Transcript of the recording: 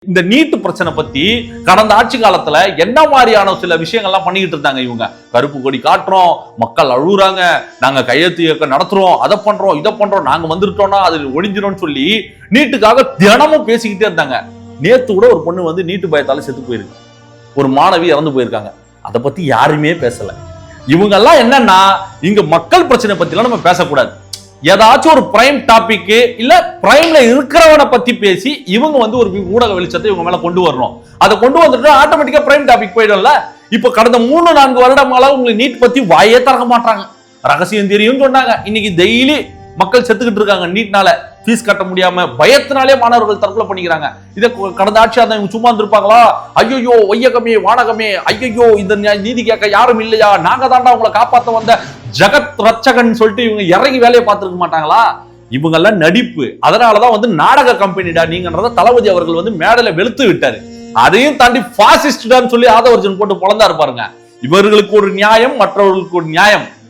இந்த நீட்டு பிரச்சனை பத்தி கடந்த ஆட்சி காலத்துல என்ன மாதிரியான சில விஷயங்கள்லாம் பண்ணிக்கிட்டு இருந்தாங்க இவங்க. கருப்பு கொடி காட்டுறோம், மக்கள் அழுகுறாங்க, நாங்க கையெழுத்து இயக்கம் நடத்துறோம், அதை பண்றோம் இதை பண்றோம், நாங்க வந்துட்டோம்னா அது ஒழிஞ்சிடும் சொல்லி நீட்டுக்காக தினமும் பேசிக்கிட்டே இருந்தாங்க. நேத்து கூட ஒரு பொண்ணு வந்து நீட்டு பயத்தால செத்து போயிருக்கு, ஒரு மாணவி இறந்து போயிருக்காங்க. அதை பத்தி யாருமே பேசல. இவங்க எல்லாம் என்னன்னா, இங்க மக்கள் பிரச்சனை பத்தி எல்லாம் நம்ம பேசக்கூடாது, ஏதாச்சும் ஒரு பிரைம் டாபிக் இல்ல பிரைம்ல இருக்கிறவனை பத்தி பேசி இவங்க வந்து ஒரு ஊடக வெளிச்சத்தை இவங்க மேல கொண்டு வரணும். அதை கொண்டு வந்துட்டு ஆட்டோமேட்டிக்கா பிரைம் டாபிக் போயிடும்ல. இப்ப கடந்த 3-4 வருடமால உங்களுக்கு நீட் பத்தி வாயே திறக்க மாட்டாங்க. ரகசியம் தெரியும் சொன்னாங்க, இன்னைக்கு டெய்லி மக்கள் செத்துக்கிட்டு இருக்காங்க நீட்னால. ஃபீஸ் கட்ட முடியாம பயத்தினாலே மாணவர்கள் தற்கொலை பண்ணிக்கிறாங்க. இதை கடந்த ஆட்சியா தான் இவங்க சும்மா இருந்திருப்பாங்களா? ஐயோ வையகமே வானகமே, ஐயோ இந்த நீதி கேட்க யாரும் இல்லையா, நாங்க தாண்டா உங்களை காப்பாற்ற வந்த ஜகத் ரட்சகன் சொல்லிட்டு இவங்க இறங்கி வேலையை பார்த்திருக்க மாட்டாங்களா? இவங்க எல்லாம் நடிப்பு. அதனாலதான் வந்து நாடக கம்பெனிடா நீங்கன்றத தளபதி அவர்கள் வந்து மேடையில வெளுத்து விட்டாரு. அதையும் தாண்டி பாசிஸ்டான்னு சொல்லி ஆதவர்ஜன் போட்டு பொழந்தா இருப்பாருங்க. இவர்களுக்கு ஒரு நியாயம், மற்றவர்களுக்கு ஒரு நியாயம்.